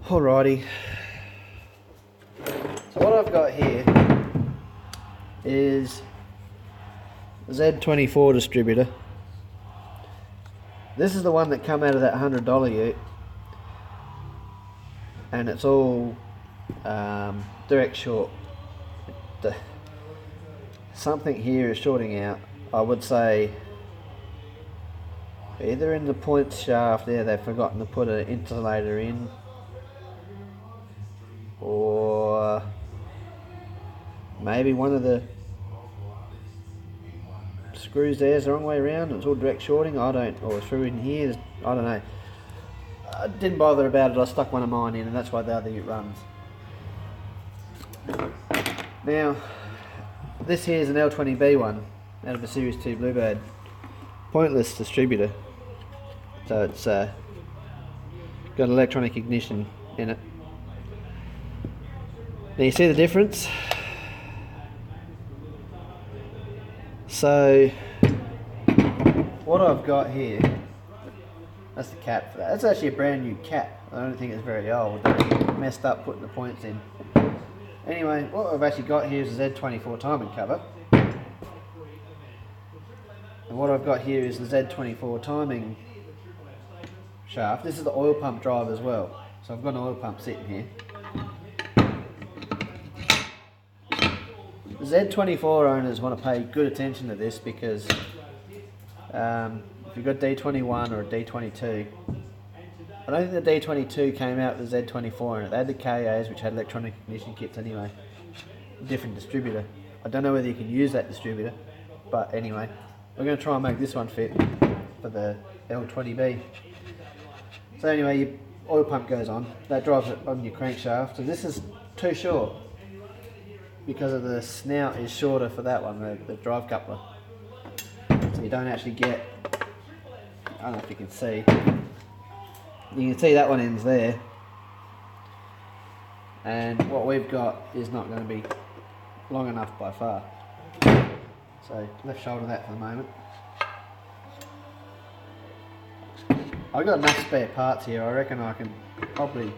Alrighty, so what I've got here is a Z24 distributor. This is the one that come out of that $100 ute, and it's all direct short. Something here is shorting out. I would say either in the point shaft there they've forgotten to put an insulator in, or maybe one of the screws there's the wrong way around. It's all direct shorting. Or through in here. I don't know. I didn't bother about it. I stuck one of mine in, and that's why the other ute runs. Now, this here is an L20B one out of a Series 2 Bluebird. Pointless distributor. So it's got electronic ignition in it. Now you see the difference? So what I've got here, that's the cap for that. That's actually a brand new cap. I don't think it's very old. They messed up putting the points in. Anyway, what I've actually got here is a Z24 timing cover. And what I've got here is the Z24 timing shaft. This is the oil pump drive as well. So I've got an oil pump sitting here. The Z24 owners want to pay good attention to this, because if you've got D21 or a D22, I don't think the D22 came out with the Z24 in it. They had the KAs, which had electronic ignition kits anyway. Different distributor. I don't know whether you can use that distributor, but anyway, we're going to try and make this one fit for the L20B. So anyway, your oil pump goes on. That drives it on your crankshaft. So this is too short, because of the snout is shorter for that one, the drive coupler. So you don't actually get, I don't know if you can see, you can see that one ends there, and what we've got is not going to be long enough by far. So left shoulder that for the moment. I've got enough spare parts here. I reckon I can probably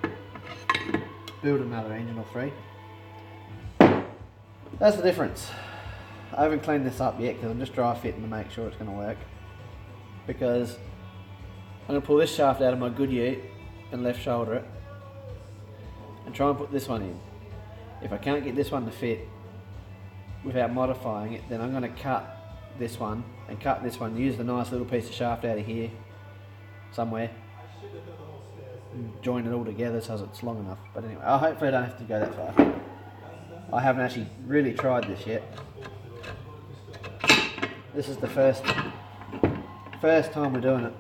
build another engine or three. That's the difference. I haven't cleaned this up yet because I'm just dry fitting to make sure it's going to work. Because I'm going to pull this shaft out of my good ute and left shoulder it and try and put this one in. If I can't get this one to fit without modifying it, then I'm going to cut this one and cut this one, use the nice little piece of shaft out of here somewhere, and join it all together so it's long enough. But anyway, hopefully I don't have to go that far. I haven't actually really tried this yet. This is the first time we're doing it.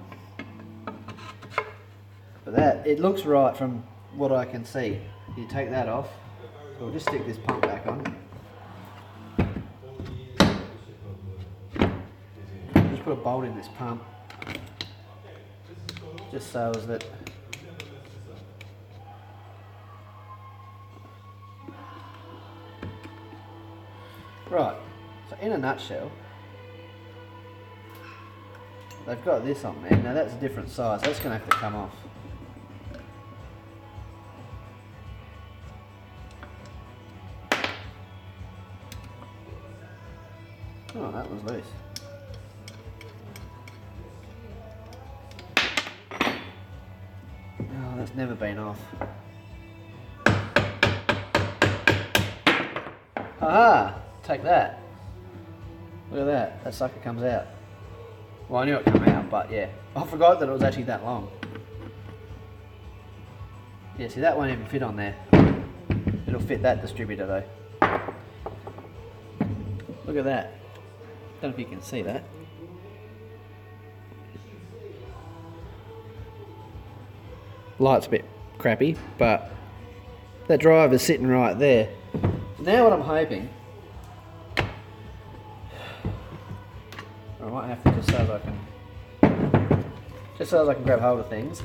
But that, it looks right from what I can see. You take that off, so we'll just stick this pump back on. Just put a bolt in this pump, just so as that right, so in a nutshell, they've got this on there. Now that's a different size, that's going to have to come off. Oh, that was loose. Oh, that's never been off. Aha! Take that. Look at that. That sucker comes out. Well, I knew it would come out, but yeah. I forgot that it was actually that long. Yeah, see, that won't even fit on there. It'll fit that distributor though. Look at that. Don't know if you can see that. Light's a bit crappy, but that drive is sitting right there. Now what I'm hoping, I might have to just so as I can grab hold of things.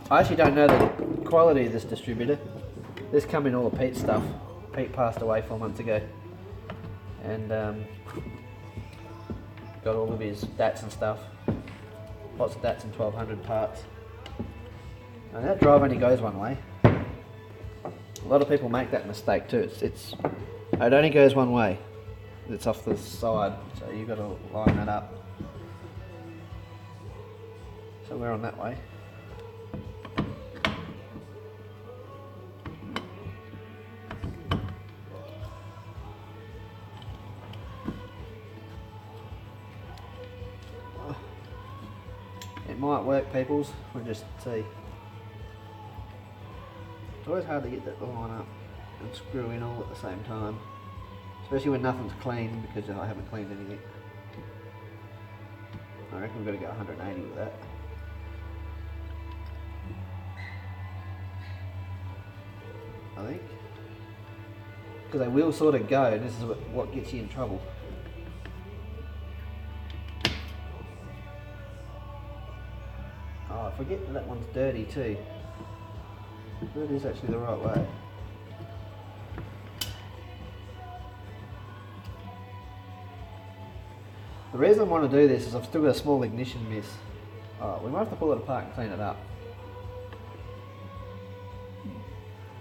I actually don't know the quality of this distributor. This come in all the Pete stuff. Pete passed away 4 months ago, and got all of his DATs and stuff. Lots of DATs and 1200 parts. And that drive only goes one way. A lot of people make that mistake too. It only goes one way. It's off the side, so you've got to line that up. So we're on that way. It might work, peoples. We'll just see. It's always hard to get that line up and screw in all at the same time. Especially when nothing's clean, because I haven't cleaned anything. I reckon we've got to go 180 with that. I think. Because they will sort of go, and this is what gets you in trouble. Oh, I forget that one's dirty too. That is actually the right way. The reason I want to do this is I've still got a small ignition miss. Oh, we might have to pull it apart and clean it up.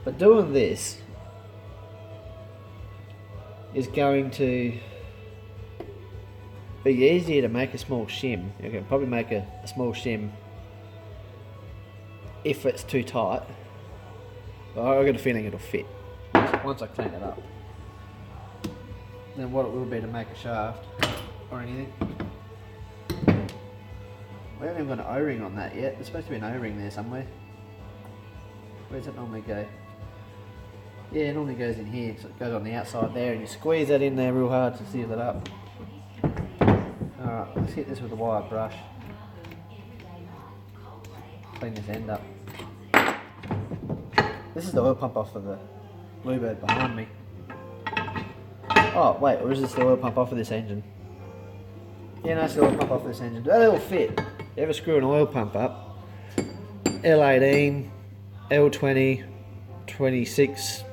But doing this is going to be easier to make a small shim. You can probably make a small shim if it's too tight. But I've got a feeling it'll fit once I clean it up. Then what it will be to make a shaft or anything. We haven't even got an O-ring on that yet. There's supposed to be an O-ring there somewhere. Where does it normally go? Yeah, it normally goes in here, so it goes on the outside there, and you squeeze that in there real hard to seal it up. Alright, let's hit this with a wire brush. Clean this end up. This is the oil pump off of the Bluebird behind me. Oh wait, or is this the oil pump off of this engine? Yeah, no, it's the oil pump off of this engine. That'll fit. You ever screw an oil pump up? L18, L20, 26,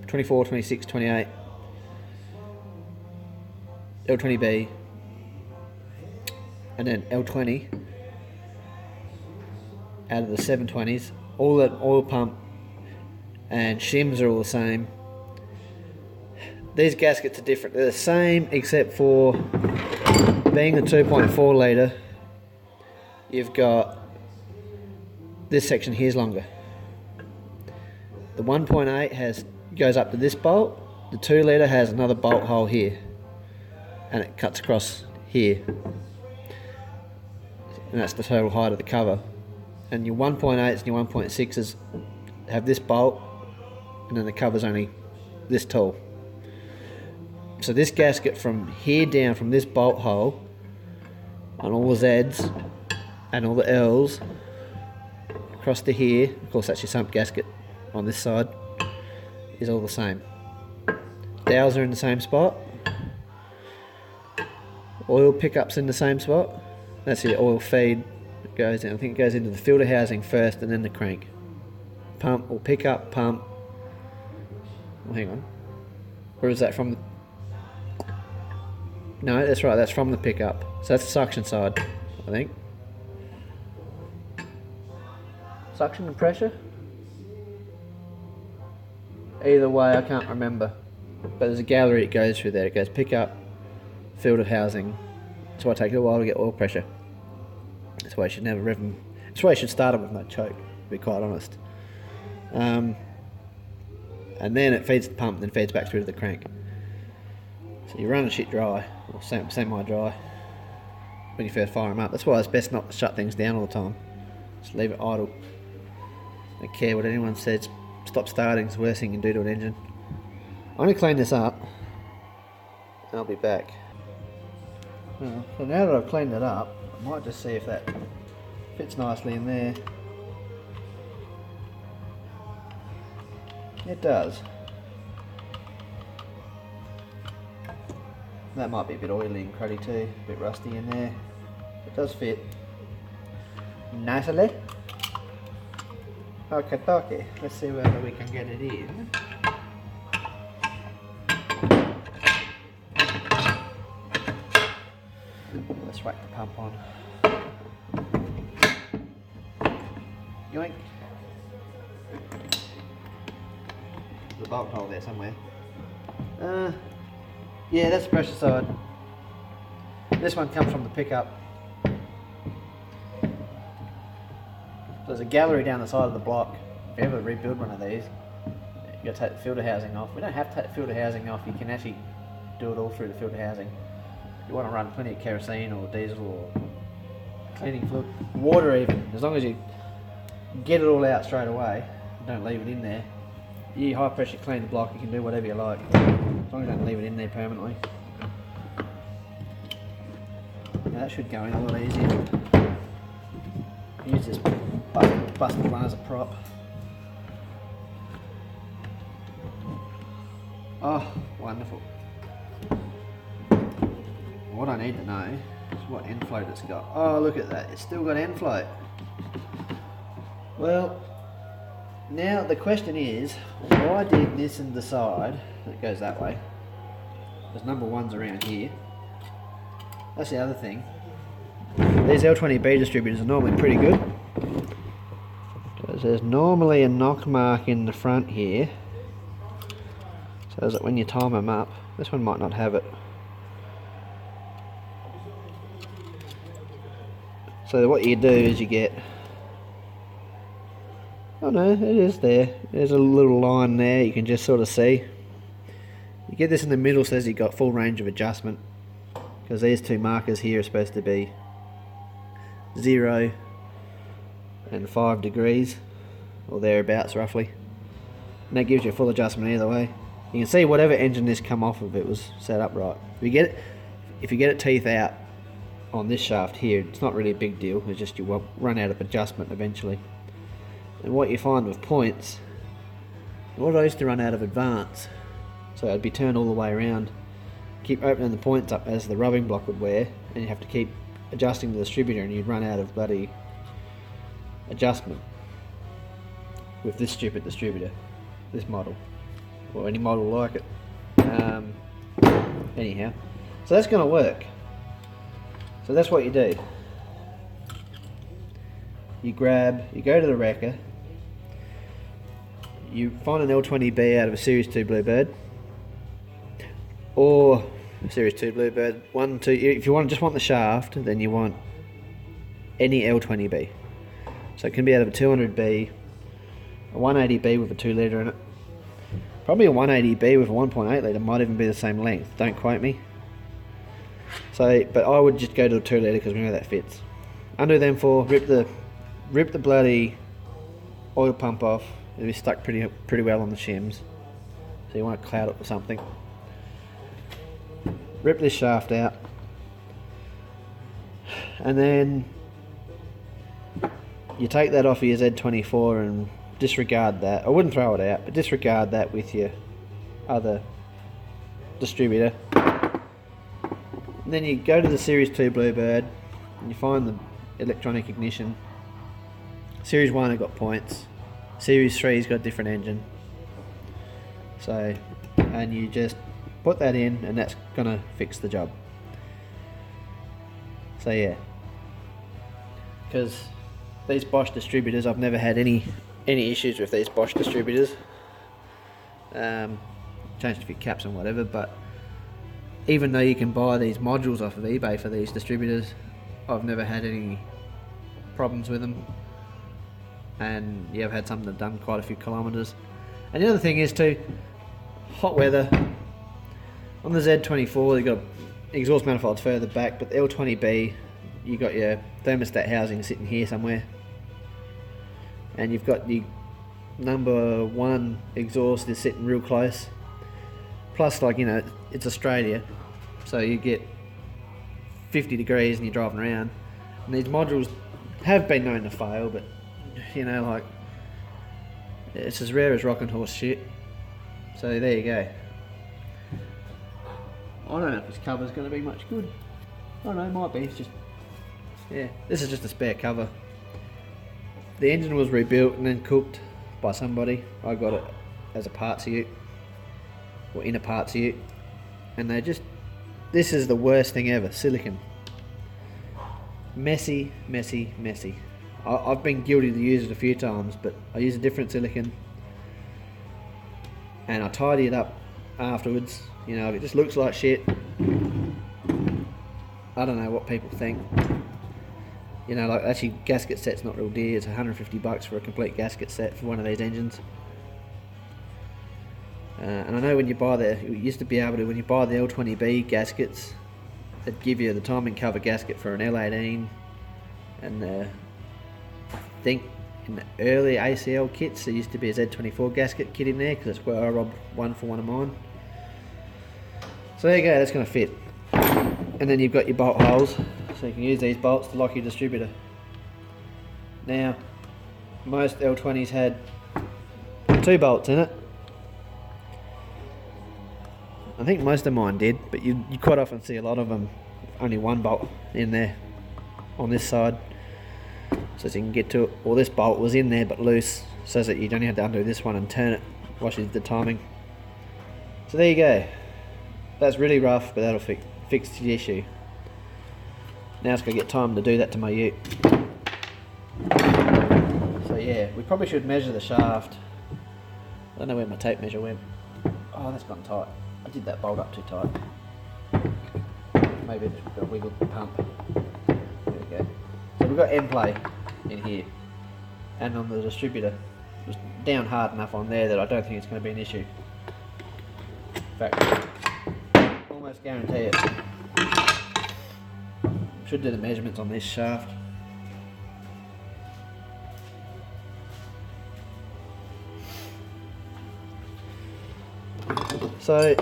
24, 26, 28, L20B, and then L20 out of the 720s. All that oil pump and shims are all the same. These gaskets are different. They're the same except for being a 2.4 litre, you've got this section here is longer. The 1.8 goes up to this bolt. The 2 litre has another bolt hole here, and it cuts across here, and that's the total height of the cover. And your 1.8s and your 1.6s have this bolt, and then the cover's only this tall. So this gasket from here down, from this bolt hole, on all the Z's and all the L's, across to here, of course that's your sump gasket on this side, is all the same. Dowels are in the same spot. Oil pickups in the same spot. That's your oil feed. It goes in, I think it goes into the filter housing first and then the crank. Pump or pickup, pump. Oh, hang on. Or is that from the... No, that's right, that's from the pickup. So that's the suction side, I think. Suction and pressure? Either way, I can't remember. But there's a gallery it goes through there. It goes pickup, filtered housing. That's why it takes a while to get oil pressure. That's why you should never rev them. That's why you should start them with no choke, to be quite honest. And then it feeds the pump, then feeds back through to the crank. So you run the shit dry, or semi-dry, when you first fire them up. That's why it's best not to shut things down all the time. Just leave it idle. Don't care what anyone says. Stop starting is the worst thing you can do to an engine. I'm going to clean this up, and I'll be back. Well, so now that I've cleaned it up, I might just see if that fits nicely in there. It does. That might be a bit oily and cruddy too, a bit rusty in there. It does fit nicely. Okay, let's see whether we can get it in. Let's whack the pump on. Yoink. The bolt hole there somewhere. Yeah, that's the pressure side. This one comes from the pickup. There's a gallery down the side of the block. If you ever rebuild one of these, you got to take the filter housing off. We don't have to take the filter housing off. You can actually do it all through the filter housing. You want to run plenty of kerosene or diesel or cleaning fluid, water even. As long as you get it all out straight away, don't leave it in there. You high pressure clean the block. You can do whatever you like, as long as you don't leave it in there permanently. Now that should go in a lot easier. Use this busted one as a prop. Oh, wonderful. What I need to know is what end float it's got. Oh, look at that, it's still got end float. Well, now the question is, why did Nissan decide that it goes that way? There's number ones around here. That's the other thing. These L20B distributors are normally pretty good, because there's normally a knock mark in the front here, so that when you time them up, this one might not have it. So what you do is you get, oh no, it is there. There's a little line there you can just sort of see. You get this in the middle, says you've got full range of adjustment, because these two markers here are supposed to be 0 and 5 degrees, or thereabouts roughly. And that gives you a full adjustment either way. You can see whatever engine this come off of, it was set up right. If you get it teeth out on this shaft here, it's not really a big deal. It's just you will run out of adjustment eventually. And what you find with points, what I used to run out of advance, so it'd be turned all the way around. Keep opening the points up as the rubbing block would wear, and you have to keep adjusting the distributor, and you'd run out of bloody adjustment with this stupid distributor, this model, or any model like it. Anyhow, so that's going to work. So that's what you do. You go to the wrecker, you find an L20B out of a Series 2 Bluebird, or Series 2 Bluebird 1, 2. If you just want the shaft, then you want any L20B. So it can be out of a 200B, a 180B with a 2 litre in it. Probably a 180B with a 1.8 litre might even be the same length, don't quote me. So, but I would just go to a 2 litre because we know that fits. Undo them four, rip the bloody oil pump off. It'll be stuck pretty well on the shims, so you want to cloud it with something. Rip this shaft out, and then you take that off of your Z24 and disregard that. I wouldn't throw it out, but disregard that with your other distributor. And then you go to the Series 2 Bluebird and you find the electronic ignition. Series 1 have got points, Series 3's got a different engine. So, and you just put that in and that's gonna fix the job. So yeah, because these Bosch distributors, I've never had any issues with these Bosch distributors. Changed a few caps and whatever, but even though you can buy these modules off of eBay for these distributors, I've never had any problems with them. And yeah, I've had some that have done quite a few kilometres. And the other thing is too, hot weather. On the Z24 you've got exhaust manifolds further back, but the L20B, you got your thermostat housing sitting here somewhere, and you've got the number 1 exhaust is sitting real close. Plus, like, you know, it's Australia, so you get 50 degrees and you're driving around, and these modules have been known to fail, but you know, like, it's as rare as rocking horse shit. So there you go. I don't know if this cover's going to be much good. I don't know, it might be. It's just, yeah, this is just a spare cover. The engine was rebuilt and then cooked by somebody. I got it as a parts ute, or in a parts ute, and they just, this is the worst thing ever, silicon. Messy, messy, messy. I've been guilty to use it a few times, but I use a different silicone and I tidy it up afterwards. You know, it just looks like shit. I don't know what people think. You know, like actually gasket set's not real dear. It's 150 bucks for a complete gasket set for one of these engines. And I know when you buy you used to be able to, when you buy the L20B gaskets, it'd give you the timing cover gasket for an L18, and I think in the early ACL kits there used to be a Z24 gasket kit in there, because that's where I robbed one for one of mine. So there you go, that's going to fit. And then you've got your bolt holes, so you can use these bolts to lock your distributor. Now, most L20s had 2 bolts in it. I think most of mine did, but you quite often see a lot of them only 1 bolt in there on this side, so as you can get to it. Or this bolt was in there but loose, so that you don't have to undo this one and turn it while you do the timing. So there you go. That's really rough, but that'll fix the issue. Now it's going to get time to do that to my ute. So yeah, we probably should measure the shaft. I don't know where my tape measure went. Oh, that's gone tight. I did that bolt up too tight. Maybe it's got a wiggle pump. There we go. So we've got end play in here, and on the distributor. It's down hard enough on there that I don't think it's going to be an issue. In fact, almost guarantee it. Should do the measurements on this shaft. So,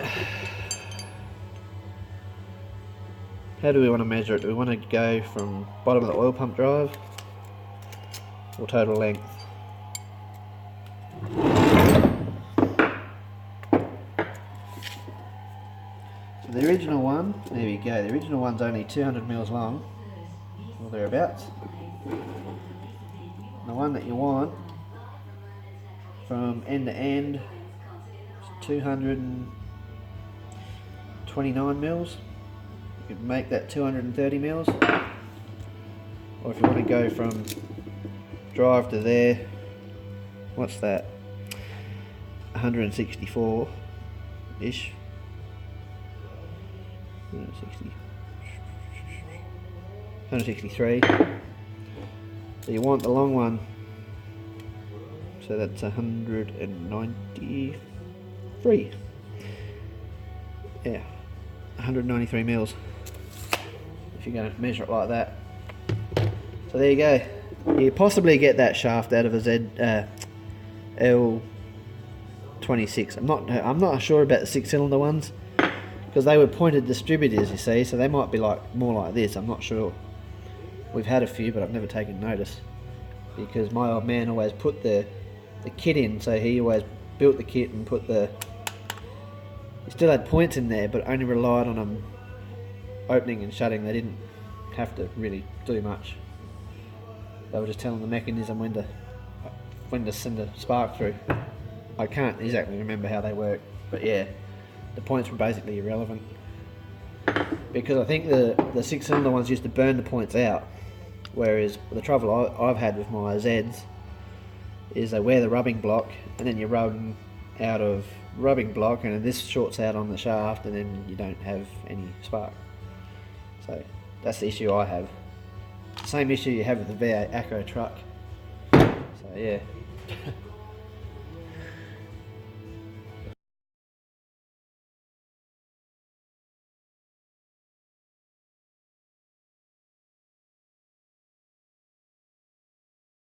how do we want to measure it? Do we want to go from bottom of the oil pump drive or total length? So the original one, there we go, the original one's only 200 mils long, or thereabouts. The one that you want from end to end is 229 mils. You could make that 230 mils, or if you want to go from drive to there, what's that, 164 ish, 163. So you want the long one, so that's 193. Yeah, 193 mils if you're going to measure it like that. So there you go. You possibly get that shaft out of a L26. I'm not sure about the 6-cylinder ones, because they were pointed distributors, you see, so they might be like more like this. I'm not sure. We've had a few, but I've never taken notice, because my old man always put the kit in, so he always built the kit and put he still had points in there, but only relied on them opening and shutting. They didn't have to really do much. They were just telling the mechanism when to send a spark through. I can't exactly remember how they work, but yeah, the points were basically irrelevant, because I think the 6-cylinder ones used to burn the points out, whereas the trouble I've had with my Zs is they wear the rubbing block, and then you rub them out of rubbing block, and then this shorts out on the shaft, and then you don't have any spark. So that's the issue I have. Same issue you have with the V8 Acro truck. So yeah.